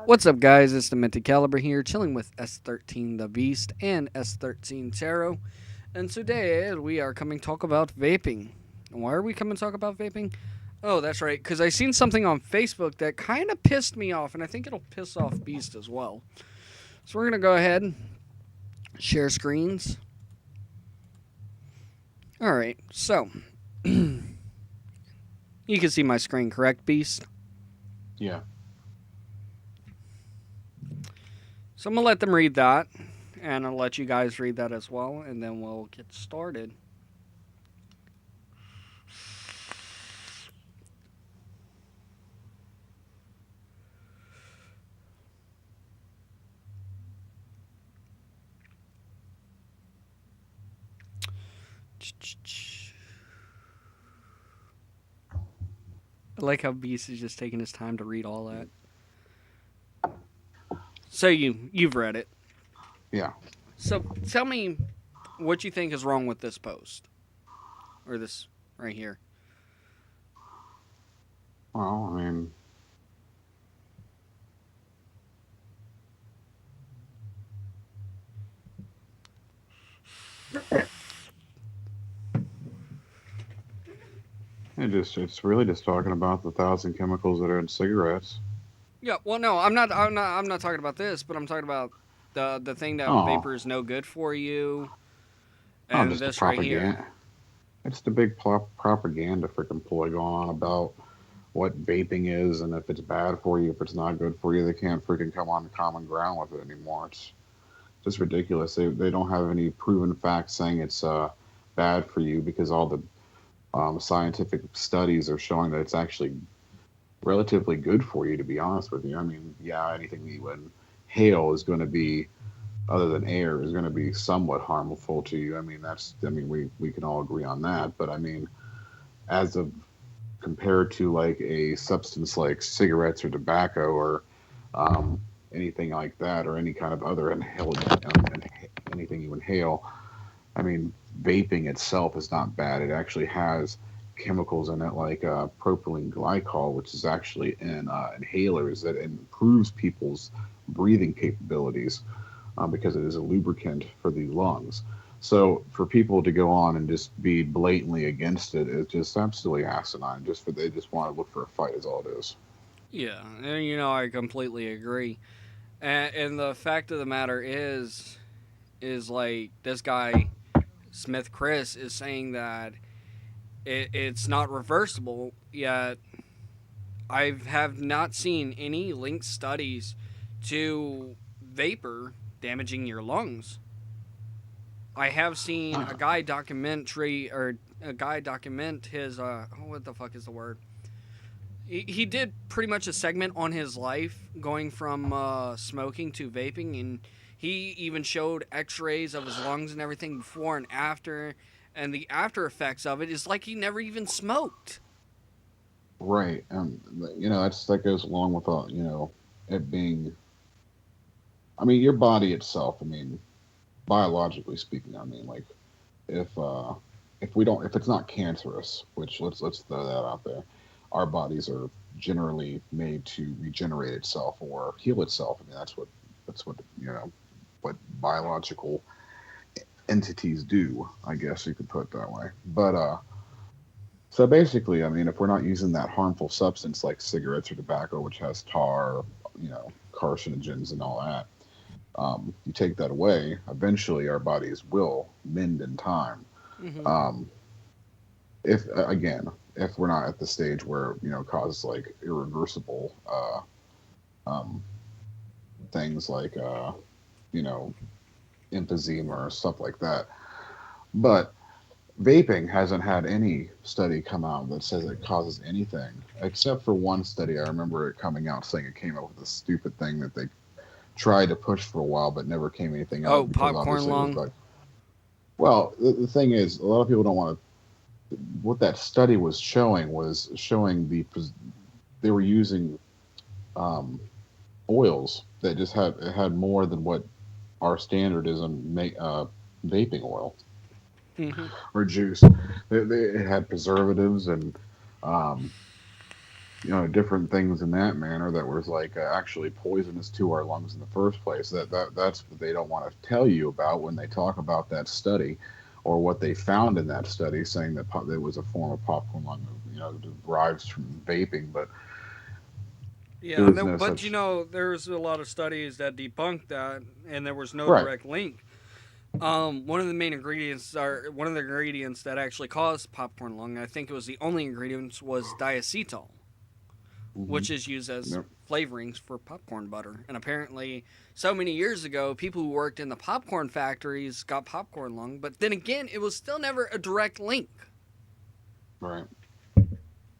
What's up, guys? It's Demented Caliber here, chilling with S13 the Beast and S13 Tarot. And today we are coming to talk about vaping. And why are we coming to talk about vaping? Oh, that's right, because I seen something on Facebook that kind of pissed me off, and I think it'll piss off Beast as well. So we're going to go ahead, share screens. Alright, so you can see my screen, correct, Beast? Yeah. So I'm going to let them read that, and I'll let you guys read that as well, and then we'll get started. I like how Beast is just taking his time to read all that. So you've read it. Yeah. So tell me what you think is wrong with this post or this right here. Well, I mean, it's really just talking about the thousand chemicals that are in cigarettes. Yeah, well, no, I'm not talking about this, but I'm talking about the thing that Oh, vapor is no good for you, oh, and just the this right here. propaganda. It's the big propaganda freaking ploy going on about what vaping is and if it's bad for you, if it's not good for you. They can't freaking come on common ground with it anymore. It's just ridiculous. They don't have any proven facts saying it's bad for you because all the scientific studies are showing that it's actually relatively good for you, to be honest with you. I mean, yeah, anything that you inhale is going to be, other than air, is going to be somewhat harmful to you. I mean, we can all agree on that. But I mean, as of compared to like a substance like cigarettes or tobacco or um, anything like that, or any kind of other anything you inhale, I mean, vaping itself is not bad. It actually has chemicals in it like propylene glycol, which is actually in inhalers that improves people's breathing capabilities because it is a lubricant for the lungs. So for people to go on and just be blatantly against it is just absolutely asinine. Just for they just want to look for a fight is all it is. Yeah, and I completely agree. And the fact of the matter is like this guy Smith Chris is saying that it's not reversible yet. I have not seen any linked studies to vapor damaging your lungs. I have seen Uh, a guy document his what the fuck is the word? He did pretty much a segment on his life going from smoking to vaping, and he even showed X-rays of his lungs and everything before and after, and the after effects of it is like he never even smoked. right, that goes along with it being. I mean, your body itself. I mean, biologically speaking. I mean, like if if it's not cancerous, which let's throw that out there, our bodies are generally made to regenerate itself or heal itself. I mean, that's what what biological entities do. I guess you could put it that way. But so basically, I mean, if we're not using that harmful substance like cigarettes or tobacco, which has tar, carcinogens and all that, you take that away, eventually our bodies will mend in time. Mm-hmm. Um, if again, if we're not at the stage where it causes like irreversible um, things like you know emphysema or stuff like that. But vaping hasn't had any study come out that says it causes anything, except for one study. I remember it coming out saying it came up with a stupid thing that they tried to push for a while, but never came anything Oh, out because popcorn obviously it was lung. like, well, the thing is, a lot of people don't want to. What that study was showing they were using um, oils that just had more than what our standard is on vaping oil Mm-hmm. or juice. It had preservatives and um, different things in that manner that was like actually poisonous to our lungs in the first place. That's what they don't want to tell you about when they talk about that study, or what they found in that study, saying that it was a form of popcorn lung, derives from vaping, but there Yeah, was no but such there's a lot of studies that debunk that, and there was no right. direct link. One of the ingredients that actually caused popcorn lung. I think it was the only ingredient was diacetyl, Hmm. which is used as Yep. flavorings for popcorn butter. And apparently, so many years ago, people who worked in the popcorn factories got popcorn lung. But then again, it was still never a direct link. Right.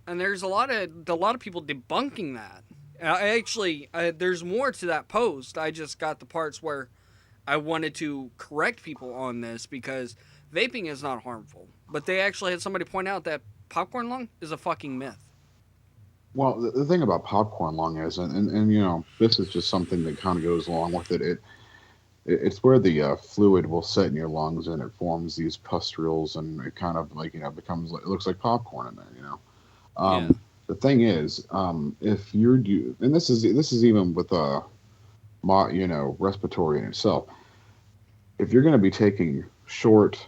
And there's a lot of people debunking that. There's more to that post. I just got the parts where I wanted to correct people on this because vaping is not harmful. But they actually had somebody point out that popcorn lung is a fucking myth. Well, the thing about popcorn lung is, and this is just something that kind of goes along with it. It's where the fluid will set in your lungs, and it forms these pustules, and it kind of like becomes it looks like popcorn in there. Yeah. The thing is, if you're do, and this is even with respiratory in itself. If you're going to be taking short,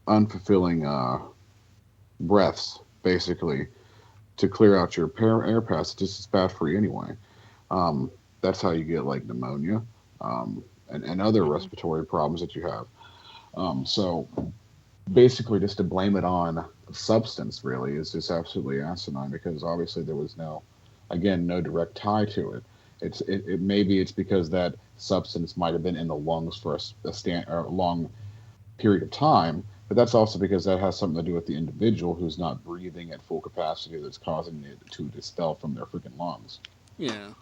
unfulfilling breaths, basically to clear out your air passage, it's just bad for you anyway. Um, that's how you get like pneumonia, and other Hmm. respiratory problems that you have. So basically, just to blame it on substance really is just absolutely asinine, because obviously there was no direct tie to it. Maybe it's because that substance might have been in the lungs for a long period of time, but that's also because that has something to do with the individual who's not breathing at full capacity that's causing it to dispel from their freaking lungs. Yeah.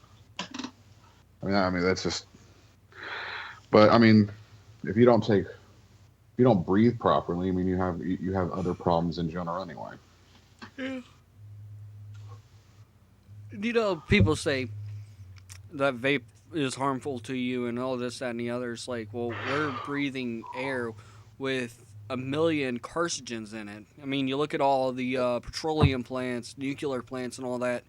I mean that's just. But I mean, if you don't breathe properly, I mean you have other problems in general anyway. Yeah. People say that vape is harmful to you and all this, that, and the other. It's like, well, we're breathing air with a million carcinogens in it. I mean, you look at all the petroleum plants, nuclear plants, and all that.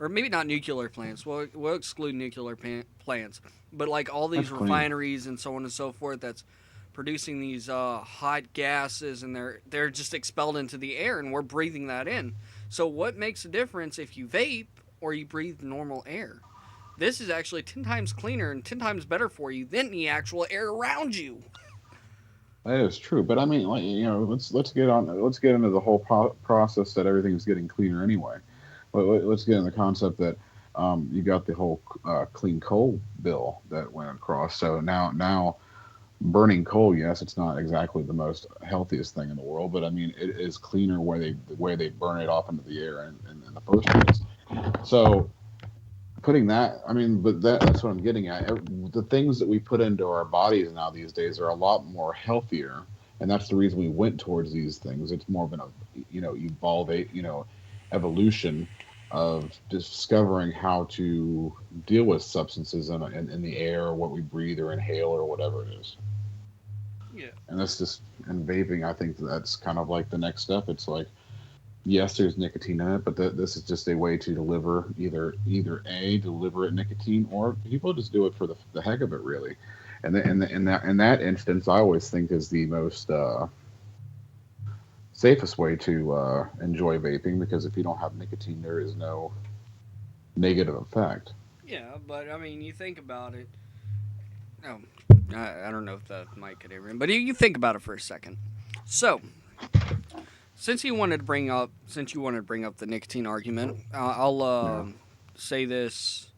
Or maybe not nuclear plants. We'll exclude nuclear plants. But like all That's these clean. refineries and so on and so forth that's producing these hot gases, and they're just expelled into the air, and we're breathing that in. So what makes a difference if you vape or you breathe normal air? This is actually 10 times cleaner and 10 times better for you than the actual air around you. That is true, but I mean, like, let's get into the whole process that everything's getting cleaner anyway. Let's get in the concept that you got the whole clean coal bill that went across. So now burning coal, yes, it's not exactly the most healthiest thing in the world, but I mean, it is cleaner where they burn it off into the air in the first place. So putting that, I mean, but that's what I'm getting at. The things that we put into our bodies now these days are a lot more healthier, and that's the reason we went towards these things. It's more of an evolution of discovering how to deal with substances in the air, or what we breathe or inhale or whatever it is. Yeah. And that's just in vaping. I think that's kind of like the next step. It's like, yes, there's nicotine in it, but this is just a way to deliver either a deliberate nicotine, or people just do it for the heck of it, really. And in that instance, I always think is the most safest way to enjoy vaping, because if you don't have nicotine, there is no negative effect. Yeah, but I mean, you think about it. Oh, I don't know if the mic could hear him, but you think about it for a second. So, since you wanted to bring up the nicotine argument, I'll Yeah, say this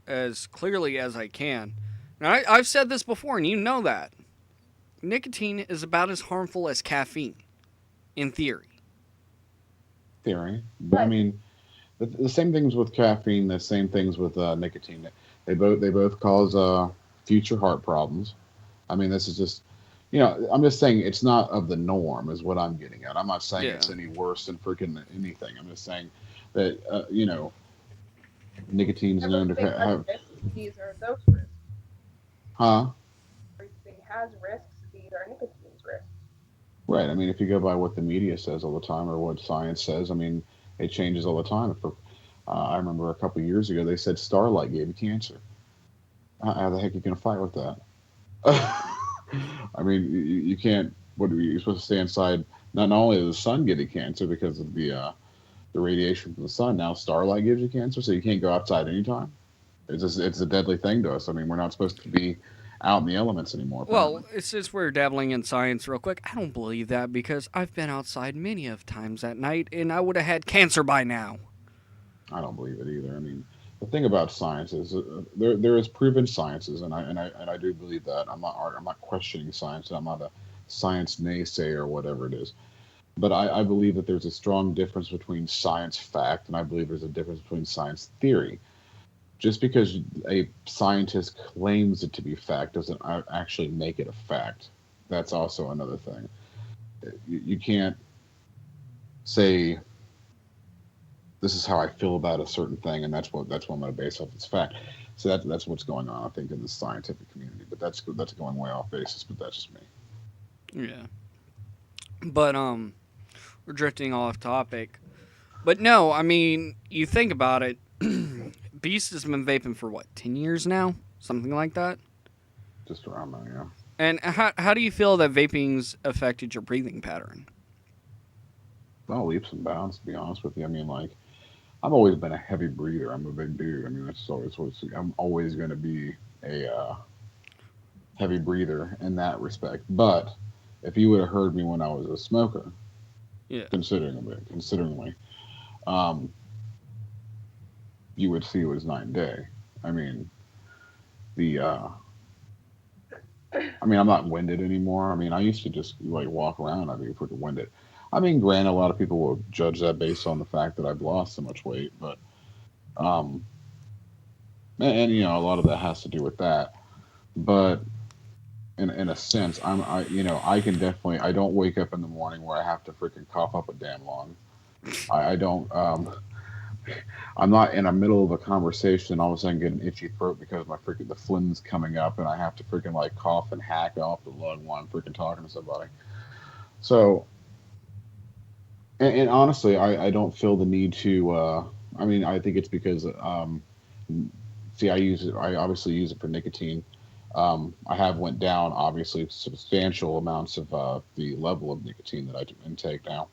as clearly as I can. Now, I've said this before, and you know that nicotine is about as harmful as caffeine, in theory. theory. But I mean, the same things with caffeine. The same things with nicotine. They both cause future heart problems. I mean, this is just, I'm just saying it's not of the norm, is what I'm getting at. I'm not saying Yeah. it's any worse than freaking anything. I'm just saying that, nicotine's known to Everything has have, risks. These are those risks. huh? Everything has risks. These are nicotine's risks. Right. I mean, if you go by what the media says all the time, or what science says, I mean, it changes all the time. I remember a couple years ago they said Starlight gave you cancer. How the heck are you going to fight with that? I mean, you can't. What are you supposed to stay inside? Not only does the sun give you cancer because of the radiation from the sun, now starlight gives you cancer, so you can't go outside anytime. It's a deadly thing to us. I mean, we're not supposed to be out in the elements anymore. Apparently, Well, it's just we're dabbling in science real quick. I don't believe that because I've been outside many of times at night and I would have had cancer by now. I don't believe it either. I mean, the thing about science is there is proven sciences, and I do believe that. I'm not questioning science. I'm not a science naysayer or whatever it is. But I believe that there's a strong difference between science fact, and I believe there's a difference between science theory. Just because a scientist claims it to be fact doesn't actually make it a fact. That's also another thing. You can't say this is how I feel about a certain thing, and that's what I'm going to base off its fact. So that's what's going on, I think, in the scientific community. But that's going way off basis. But that's just me. Yeah. But we're drifting off topic. But no, I mean, you think about it. Beast has been vaping for what, 10 years now? Something like that? Just around there, yeah. And how do you feel that vaping's affected your breathing pattern? Well, leaps and bounds. To be honest with you, I mean, like I've always been a heavy breather. I'm a big dude. I mean, that's always what's. I'm always going to be a heavy breather in that respect. But if you would have heard me when I was a smoker, Yeah. consideringly, um, you would see it was night and day. I mean, the I mean, I'm not winded anymore. I mean, I used to just like walk around. I'd be freaking winded. I mean, granted, a lot of people will judge that based on the fact that I've lost so much weight, but um, and you know, a lot of that has to do with that. But in a sense, I can definitely. I don't wake up in the morning where I have to freaking cough up a damn lung. I don't. I'm not in the middle of a conversation and all of a sudden get an itchy throat because my freaking the phlegm's coming up and I have to freaking like cough and hack off the lung while I'm freaking talking to somebody. So, and honestly, I don't feel the need to. I mean, I think it's because see, I obviously use it for nicotine. I have went down obviously substantial amounts of the level of nicotine that I intake now,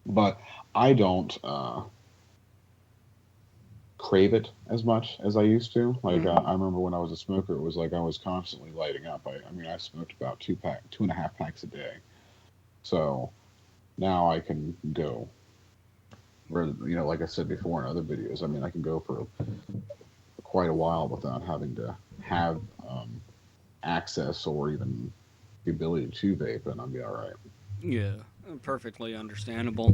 but I don't crave it as much as I used to. Like Mm-hmm. I remember when I was a smoker, it was like I was constantly lighting up. I mean, I smoked about 2.5 packs a day. So now I can go. Where like I said before in other videos, I mean, I can go for quite a while without having to have access or even the ability to vape, and I'll be all right. Yeah, perfectly understandable.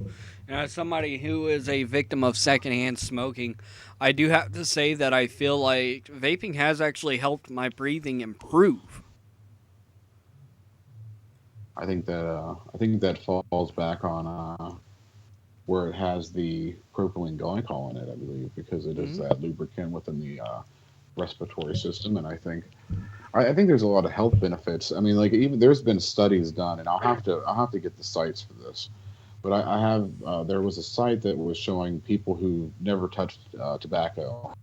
And as somebody who is a victim of secondhand smoking, I do have to say that I feel like vaping has actually helped my breathing improve. I think that falls back on where it has the propylene glycol in it, I believe, because it is Mm-hmm. that lubricant within the respiratory system, and I think there's a lot of health benefits. I mean, like even there's been studies done, and I'll have to get the sites for this, but I have there was a site that was showing people who never touched tobacco,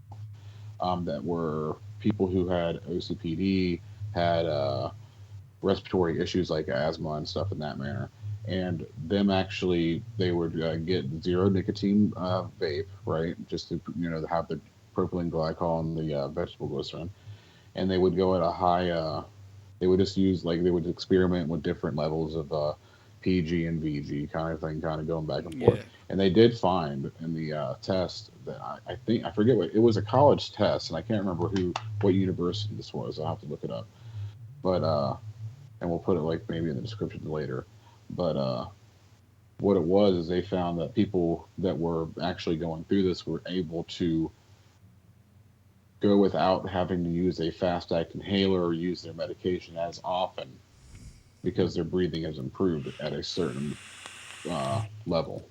that were people who had OCPD, had respiratory issues like asthma and stuff in that manner. And them actually, they would get zero nicotine vape, right? Just to have the propylene glycol and the vegetable glycerin, and they would go at a high. They would just use like they would experiment with different levels of PG and VG kind of thing, kind of going back and forth. Yeah. And they did find in the test that I think I forget what it was, a college test, and I can't remember what university this was. I'll have to look it up. But and we'll put it like maybe in the description later. But what it was is they found that people that were actually going through this were able to go without having to use a fast act inhaler or use their medication as often because their breathing has improved at a certain level,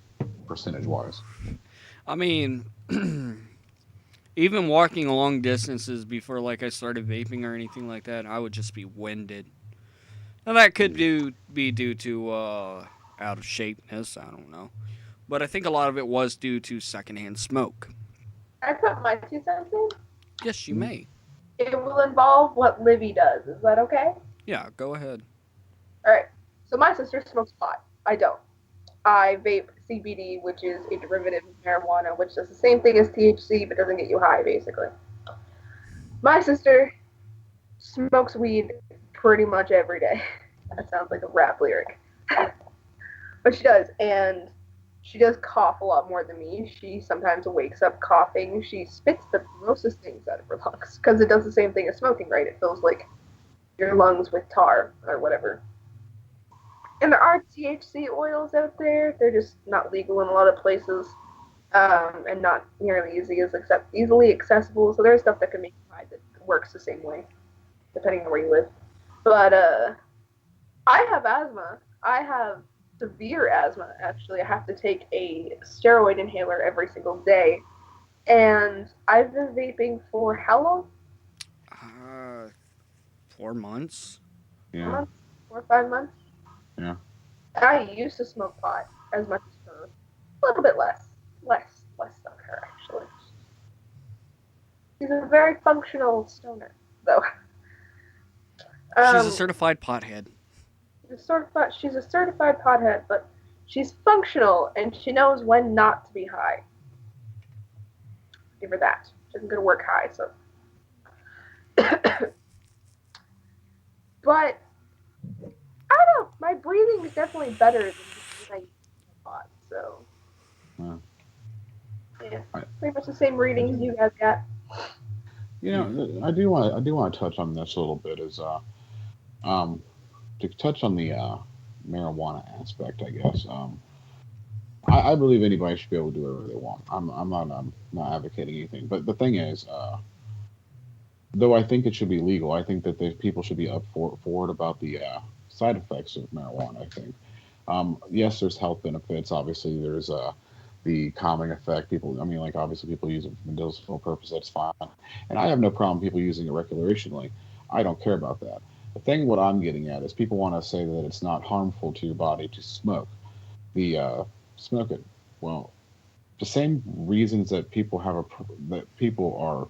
percentage wise. I mean, even walking long distances before like I started vaping or anything like that, I would just be winded. Now that could be due to out of shapeness. I don't know, but I think a lot of it was due to secondhand smoke. I put my 2 cents in. Yes, you may. It will involve what Livy does. Is that okay? Yeah, go ahead. All right. So my sister smokes pot. I don't. I vape CBD, which is a derivative of marijuana, which does the same thing as THC but doesn't get you high, basically. My sister smokes weed pretty much every day. That sounds like a rap lyric. But she does, and she does cough a lot more than me. She sometimes wakes up coughing. She spits the grossest things out of her lungs because it does the same thing as smoking, right? It fills like your lungs with tar or whatever. And there are THC oils out there. They're just not legal in a lot of places, and not nearly easily accessible. So there's stuff that can make you high that works the same way, depending on where you live. But I have asthma. I have severe asthma. Actually, I have to take a steroid inhaler every single day, and I've been vaping for how long? Uh, 4 months. Yeah, 4 months, 4 or 5 months. yeah. I used to smoke pot as much as her, a little bit less than her actually. She's a very functional stoner, though. She's a Um, certified pothead. she's a certified pothead, but she's functional and she knows when not to be high. Give her that. She doesn't go to work high, so. But I don't know. My breathing is definitely better than when I used pot. So yeah. yeah, I, pretty much the same readings you guys got. I do want to touch on this a little bit. Um, to touch on the marijuana aspect, I guess. I believe anybody should be able to do whatever they want. I'm not advocating anything, but the thing is, though I think it should be legal, I think that the people should be up for it about the side effects of marijuana. I think yes, there's health benefits. Obviously, there's the calming effect. People, I mean, like obviously people use it for medicinal purpose. That's fine, and I have no problem people using it recreationally. I don't care about that. The thing what I'm getting at is people want to say that it's not harmful to your body to the smoke it. Well, the same reasons that that people are,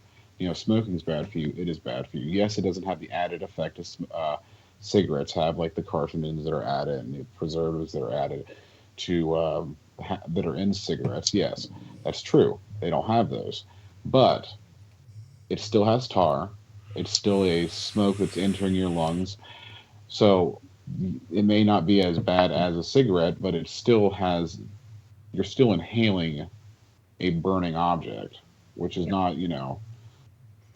smoking is bad for you. It is bad for you. Yes, it doesn't have the added effect of cigarettes have, like the carcinogens that are added and the preservatives that are added to that are in cigarettes. Yes, that's true. They don't have those, but it still has tar. It's still a smoke that's entering your lungs. So it may not be as bad as a cigarette, but it still has. You're still inhaling a burning object, which is not,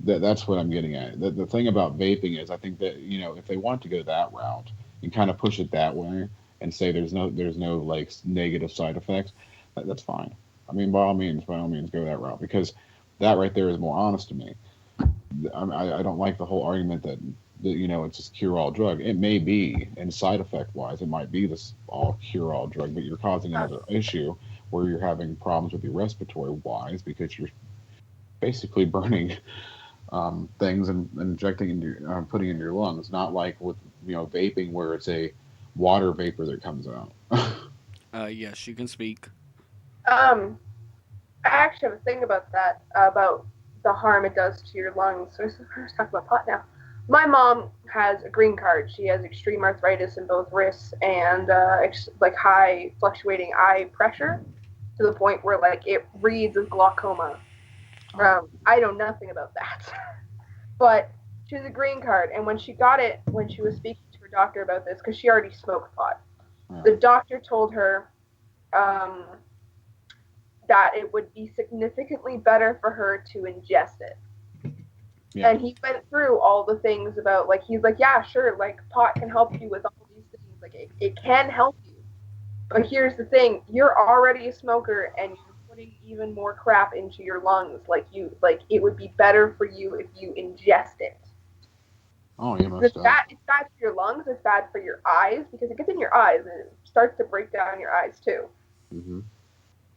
that's what I'm getting at. The thing about vaping is I think that, if they want to go that route and kind of push it that way and say there's no like negative side effects, that's fine. I mean, by all means, go that route because that right there is more honest to me. I don't like the whole argument that it's this cure all drug. It may be, and side effect wise, it might be this all cure all drug, but you're causing another issue where you're having problems with your respiratory wise because you're basically burning things and injecting into putting in your lungs. Not like with vaping where it's a water vapor that comes out. Yes, you can speak. Um, I actually have a thing about that, about the harm it does to your lungs. So let's talk about pot now. My mom has a green card. She has extreme arthritis in both wrists and like high fluctuating eye pressure to the point where like it reads as glaucoma. Oh, I know nothing about that, but she has a green card, and when she got it, when she was speaking to her doctor about this, because she already smoked pot, yeah, the doctor told her um, that it would be significantly better for her to ingest it. yeah. And he went through all the things about like he's like, yeah, sure, like pot can help you with all these things, like it can help you. But here's the thing, you're already a smoker and you're putting even more crap into your lungs. Like it would be better for you if you ingest it. Oh, you It's messed up. bad. It's bad for your lungs. It's bad for your eyes because it gets in your eyes and it starts to break down your eyes too. Hmm.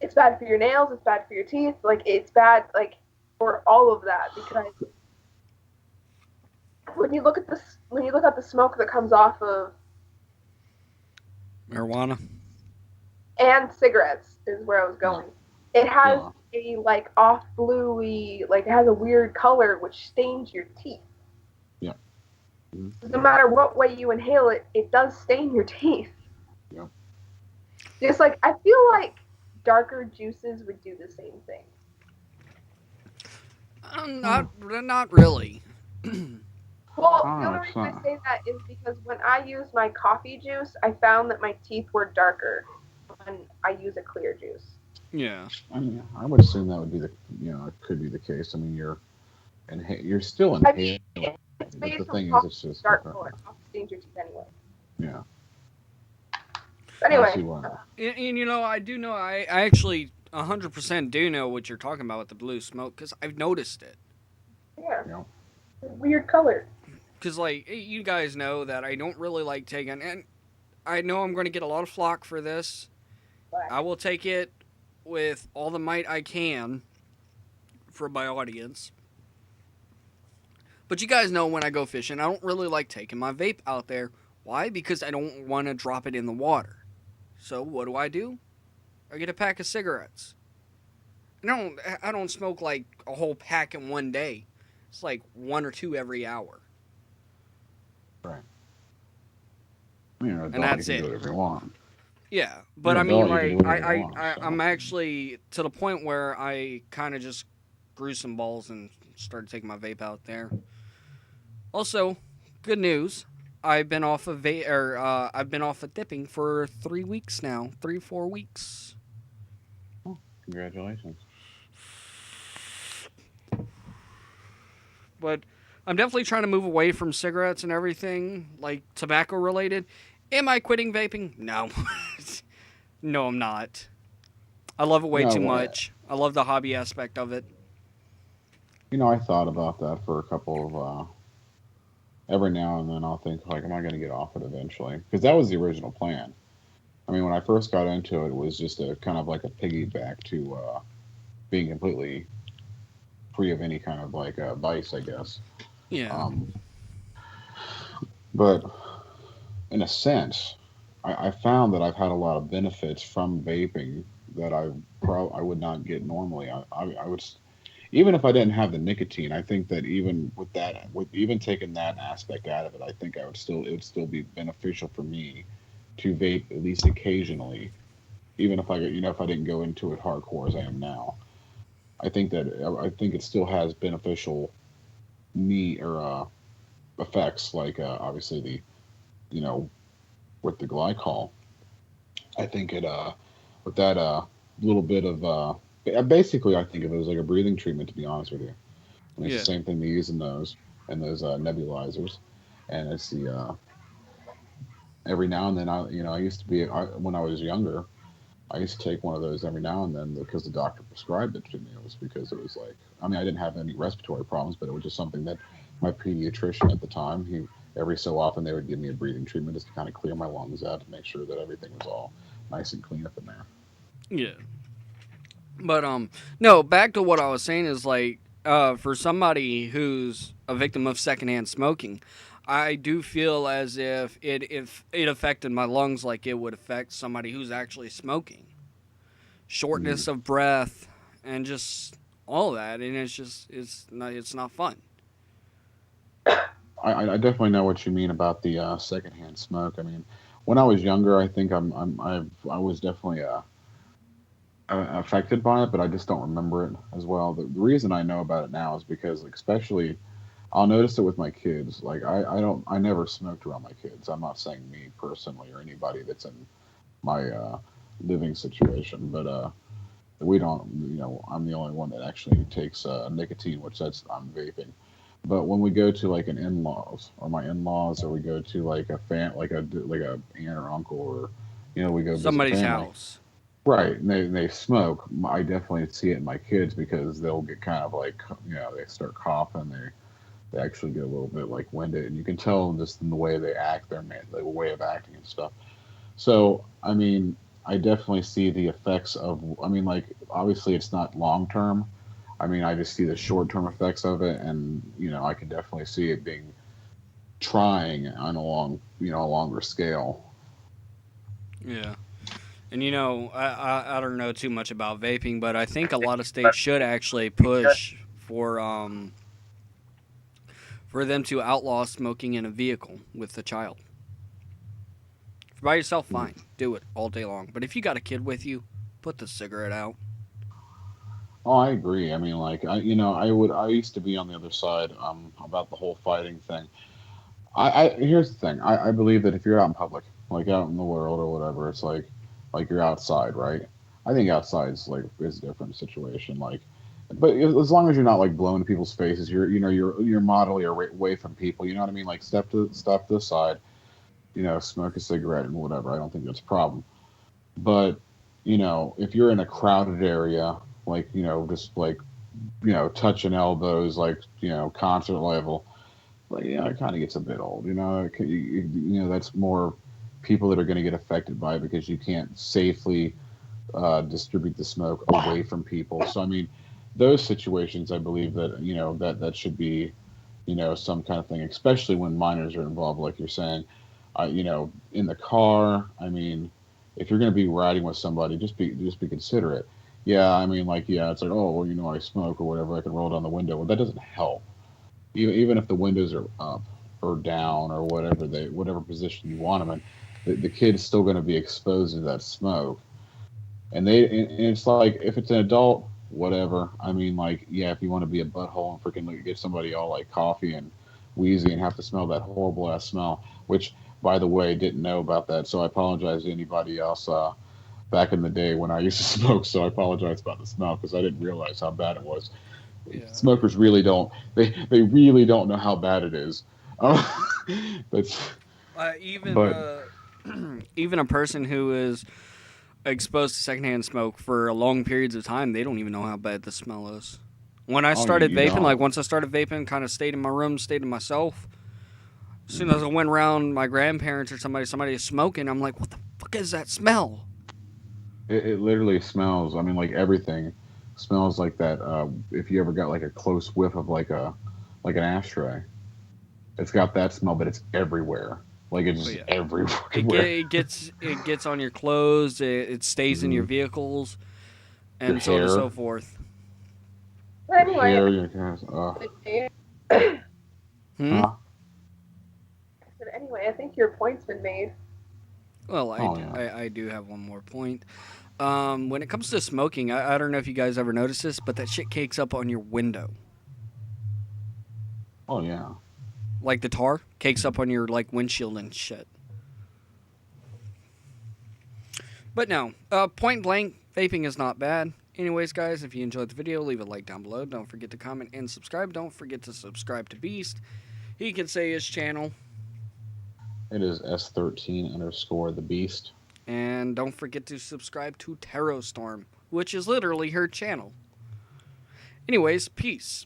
It's bad for your nails. It's bad for your teeth. Like it's bad like for all of that because when you look at the smoke that comes off of Marijuana. and cigarettes is where I was going. It has Yeah. a like off bluey, like it has a weird color which stains your teeth. Yeah. Mm-hmm. No matter what way you inhale it, it does stain your teeth. Yeah. Just like I feel like darker juices would do the same thing. Uh, Not really. I Well, don't the know. only It's reason I not. say that is because when I use my coffee juice, I found that my teeth were darker when I use a clear juice. Yeah. I mean, I would assume that would be the, it could be the case. I mean, you're still I mean, inhaling, but it's the made thing from is, it's coffee just different. dark color. Coffee stains your teeth anyway. Yeah. But I see anyway, why. And I do know, I actually 100% do know what you're talking about with the blue smoke because I've noticed it. yeah, You know. weird color. Because, like, you guys know that I don't really like taking, and I know I'm going to get a lot of flack for this. Black. I will take it with all the might I can for my audience. But you guys know when I go fishing, I don't really like taking my vape out there. Why? Because I don't want to drop it in the water. So what do? I get a pack of cigarettes. I don't smoke like a whole pack in one day. It's like one or two every hour, Right. I mean, you're an and adult. You that's can do it. whatever you want. Yeah, but You're I an mean, adult. You can do like, whatever you want. I'm So. actually to the point where I kind of just grew some balls and started taking my vape out there. Also, good news. I've been off of dipping for 3 weeks now, 3 4 weeks. Oh, congratulations. But I'm definitely trying to move away from cigarettes and everything, like tobacco related. Am I quitting vaping? No. No, I'm not. I love it way too No, much. I love the hobby aspect of it. I thought about that for a couple of. Every now and then, I'll think like, am I going to get off it eventually? Because that was the original plan. I mean, when I first got into it, it was just a kind of like a piggyback to being completely free of any kind of like vice, I guess. Yeah. Um, but in a sense, I found that I've had a lot of benefits from vaping that I would not get normally. I would even if I didn't have the nicotine. I think that even with that, with even taking that aspect out of it, I think it would still be beneficial for me to vape at least occasionally, even if if I didn't go into it hardcore as I am now. I think it still has beneficial me or effects like obviously the you know with the glycol. I think it with that little bit of basically I think of it as like a breathing treatment, to be honest with you. I mean, it's Yeah. the same thing they use in those and those nebulizers, and it's the every now and then I used to be when I was younger. I used to take one of those every now and then because the doctor prescribed it to me. It was because it was like, I mean, I didn't have any respiratory problems, but it was just something that my pediatrician at the time, he every so often they would give me a breathing treatment just to kind of clear my lungs out to make sure that everything was all nice and clean up in there. Yeah. But no, back to what I was saying is like for somebody who's a victim of secondhand smoking, I do feel as if it affected my lungs like it would affect somebody who's actually smoking. Mm. Shortness of breath and just all that, and it's not fun. I definitely know what you mean about the secondhand smoke. I mean, when I was younger, I think I was definitely affected by it, but I just don't remember it as well. The reason I know about it now is because, like, especially, I'll notice it with my kids. Like, I never smoked around my kids. I'm not saying me personally or anybody that's in my living situation, but we don't. I'm the only one that actually takes nicotine, which that's I'm vaping. But when we go to like an in-laws or my in-laws, or we go to like a like a aunt or uncle, or we go visit Somebody's family. house. Right, and they smoke. I definitely see it in my kids because they'll get kind of like they start coughing. They actually get a little bit like winded, and you can tell just in the way they act, their way of acting and stuff. So I mean, I definitely see the effects of. I mean, like obviously it's not long term. I mean, I just see the short term effects of it, and I can definitely see it being trying on a longer scale. Yeah. And I don't know too much about vaping, but I think a lot of states should actually push for them to outlaw smoking in a vehicle with a child. If you're by yourself, fine, do it all day long. But if you got a kid with you, put the cigarette out. Oh, I agree. I mean, like, I used to be on the other side, about the whole fighting thing. Here's the thing. I believe that if you're out in public, like out in the world or whatever, it's like you're outside, right? I think outside's like is a different situation. Like, but as long as you're not like blowing people's faces, you're moderately away from people. You know what I mean? Like, step to the side. Smoke a cigarette and whatever. I don't think that's a problem. But if you're in a crowded area, like just like touching elbows, like concert level, like it kind of gets a bit old. That's more people that are going to get affected by it because you can't safely distribute the smoke away from people. So I mean, those situations, I believe that that should be some kind of thing, especially when minors are involved, like you're saying. In the car. I mean, if you're going to be riding with somebody, just be considerate. Yeah, I mean, like, yeah, it's like, oh, well, I smoke or whatever. I can roll down the window. Well, that doesn't help. Even if the windows are up or down or whatever position you want them in, the kid's still going to be exposed to that smoke. And it's like if it's an adult, whatever. I mean, like, yeah, if you want to be a butthole and freaking like, get somebody all like coffee and wheezy and have to smell that horrible ass smell, which by the way didn't know about that, so I apologize to anybody else back in the day when I used to smoke. So I apologize about the smell because I didn't realize how bad it was. Yeah. Smokers really don't. They really don't know how bad it is. Um, but Even but even a person who is exposed to secondhand smoke for long periods of time, they don't even know how bad the smell is. When I oh, you, started you vaping, like don't. once I started vaping, kind of stayed in my room, stayed to myself. As soon as I went around my grandparents or somebody is smoking, I'm like, what the fuck is that smell? It literally smells. I mean, like everything smells like that. If you ever got like a close whiff of like an ashtray, it's got that smell, but it's everywhere. Like it's But just yeah, everywhere. it gets on your clothes. It stays in your Hmm. vehicles, Your and so on and so hair, forth. But your anyway, hair, your hair. Hmm. Huh? I think your point's been made. Well, Oh yeah. I do have one more point. When it comes to smoking, I don't know if you guys ever noticed this, but that shit cakes up on your window. Oh yeah. Like the tar cakes up on your like windshield and shit. But no, point blank, vaping is not bad. Anyways, guys, if you enjoyed the video, leave a like down below. Don't forget to comment and subscribe. Don't forget to subscribe to Beast. He can say his channel. It is S13 underscore the beast. And don't forget to subscribe to Tarot Storm, which is literally her channel. Anyways, peace.